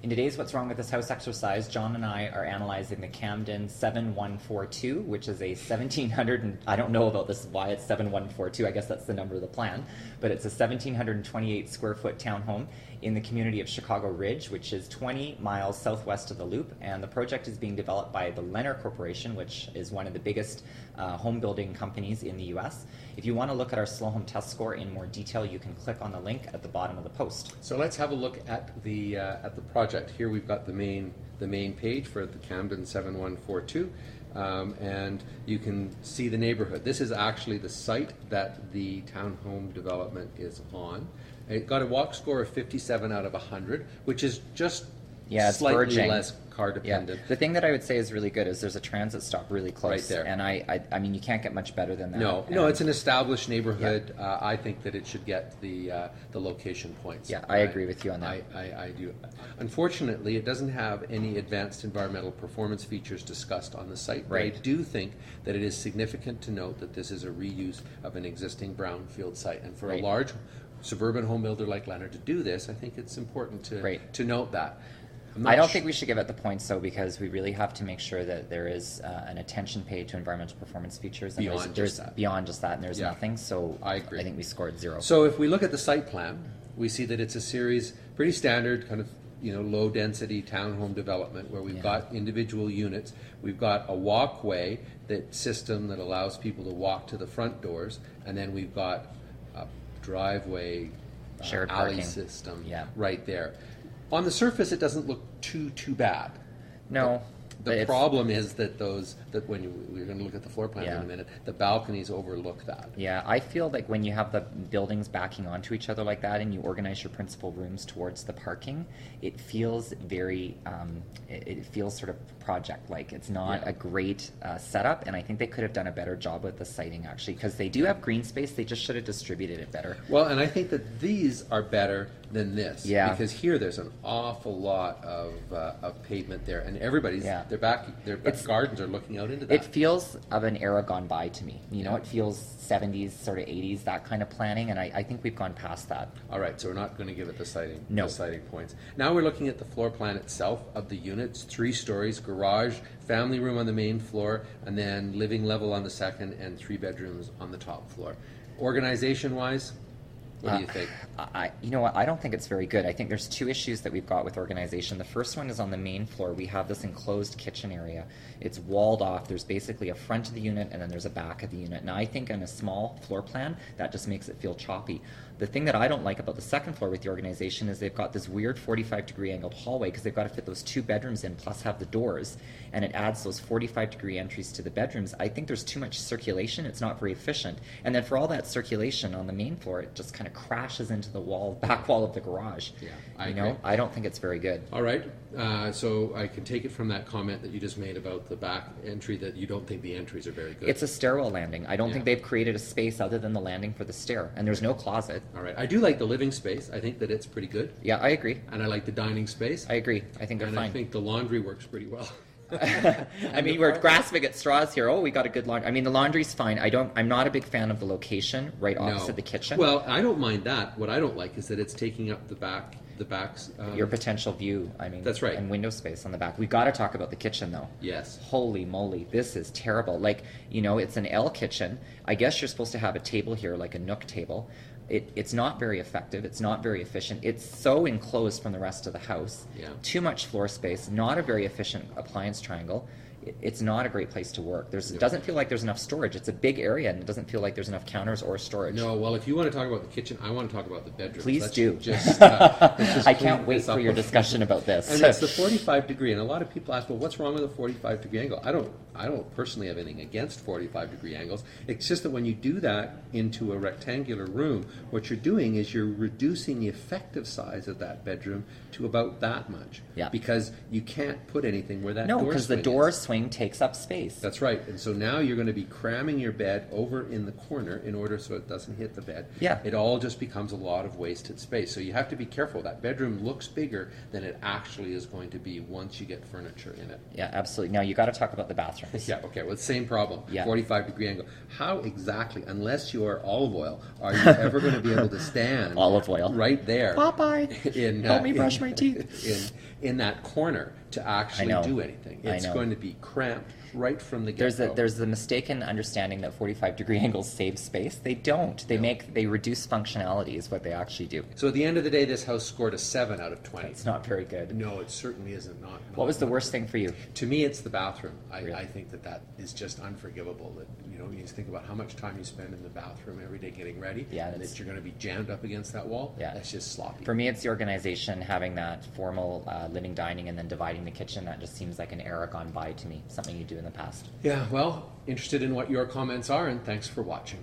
In today's What's Wrong with This House exercise, John and I are analyzing the Camden 7142, which is a 1700, and I don't know about this, why it's 7142, I guess that's the number of the plan, but it's a 1728 square foot townhome in the community of Chicago Ridge, which is 20 miles southwest of the Loop, and the project is being developed by the Lenner Corporation, which is one of the biggest home building companies in the US. If you want to look at our slow home test score in more detail, you can click on the link at the bottom of the post. So let's have a look at the project. Here we've got the main page for the Camden 7142, and you can see the neighborhood. This is actually the site that the townhome development is on. It got a walk score of 57 out of 100, which is just slightly verging. Less car dependent. Yeah. The thing that I would say is really good is there's a transit stop really close. Right there. And I mean, you can't get much better than that. No, it's an established neighborhood. Yeah. I think that it should get the location points. Yeah, I agree with you on that. I do. Unfortunately, it doesn't have any advanced environmental performance features discussed on the site. Right. But I do think that it is significant to note that this is a reuse of an existing brownfield site. And for a large suburban home builder like Leonard to do this, I think it's important to note that. I don't think we should give it the points, though, because we really have to make sure that there is an attention paid to environmental performance features. And beyond just that, and there's nothing. So I agree. I think we scored 0. So if we look at the site plan, we see that it's a series, pretty standard kind of low density townhome development where we've got individual units. We've got a walkway system that allows people to walk to the front doors, and then we've got a driveway shared alley parking system right there. On the surface, it doesn't look too bad. No. The problem is that when we're going to look at the floor plan in a minute, the balconies overlook that. Yeah, I feel like when you have the buildings backing onto each other like that and you organize your principal rooms towards the parking, it feels very, it feels sort of project-like. It's not a great setup, and I think they could have done a better job with the siting, actually, because they do have green space. They just should have distributed it better. Well, and I think that these are better than this. Yeah. Because here there's an awful lot of pavement there, and everybody's their back gardens are looking out into that. It feels of an era gone by to me. You know, it feels 70s, sort of 80s, that kind of planning, and I think we've gone past that. All right, so we're not going to give it the siting points. Now we're looking at the floor plan itself of the units, 3 stories, garage, family room on the main floor, and then living level on the second, and 3 bedrooms on the top floor. Organization-wise, what do you think? You know what? I don't think it's very good. I think there's 2 issues that we've got with organization. The first one is on the main floor. We have this enclosed kitchen area. It's walled off. There's basically a front of the unit and then there's a back of the unit. Now, I think on a small floor plan, that just makes it feel choppy. The thing that I don't like about the second floor with the organization is they've got this weird 45-degree angled hallway because they've got to fit those 2 bedrooms in plus have the doors, and it adds those 45-degree entries to the bedrooms. I think there's too much circulation. It's not very efficient. And then for all that circulation on the main floor, it just kind of crashes into the back wall of the garage. Yeah, I agree. I don't think it's very good. All right. So I can take it from that comment that you just made about the back entry that you don't think the entries are very good. It's a stairwell landing. I don't think they've created a space other than the landing for the stair, and there's no closet. All right. I do like the living space. I think that it's pretty good. Yeah, I agree. And I like the dining space. I agree. I think they're fine. And I think the laundry works pretty well. I mean, we're grasping at straws here. Oh, we got a good laundry. I mean, the laundry's fine. I'm not a big fan of the location right opposite the kitchen. Well, I don't mind that. What I don't like is that it's taking up the back's your potential view. I mean, that's right. And window space on the back. We got to talk about the kitchen, though. Yes. Holy moly, this is terrible. Like, it's an L kitchen. I guess you're supposed to have a table here, like a nook table. It's not very effective. It's not very efficient. It's so enclosed from the rest of the house. Yeah. Too much floor space. Not a very efficient appliance triangle. It's not a great place to work. It doesn't feel like there's enough storage. It's a big area, and it doesn't feel like there's enough counters or storage. No, well, if you want to talk about the kitchen, I want to talk about the bedroom. Please do. Just, I can't wait for your discussion about this. And it's the 45-degree, and a lot of people ask, well, what's wrong with a 45-degree angle? I don't personally have anything against 45-degree angles. It's just that when you do that into a rectangular room, what you're doing is you're reducing the effective size of that bedroom to about that much. Yeah. Because you can't put anything where that door swing because the door swing swing takes up space. That's right. And so now you're going to be cramming your bed over in the corner in order so it doesn't hit the bed. Yeah. It all just becomes a lot of wasted space. So you have to be careful. That bedroom looks bigger than it actually is going to be once you get furniture in it. Yeah, absolutely. Now you got to talk about the bathrooms. Yeah, okay. Well, same problem. Yeah. 45-degree angle. How exactly, unless you are olive oil, are you ever going to be able to stand Olive oil. right there? Popeye, help me brush my teeth. In that corner to actually I know. do anything. It's I know. going to be cramped right from the get-go. There's the mistaken understanding that 45-degree angles save space. They don't. They reduce functionality is what they actually do. So at the end of the day, this house scored a 7 out of 20. It's not very good. No, it certainly isn't. Not What was the worst thing for you? To me, it's the bathroom. Really? I think that is just unforgivable. That you just think about how much time you spend in the bathroom every day getting ready, Yeah, and that's- that you're going to be jammed up against that wall. Yeah. That's just sloppy. For me, it's the organization, having that formal living, dining, and then dividing the kitchen. That just seems like an era gone by to me, something you do in the past. Yeah, well, interested in what your comments are, and thanks for watching.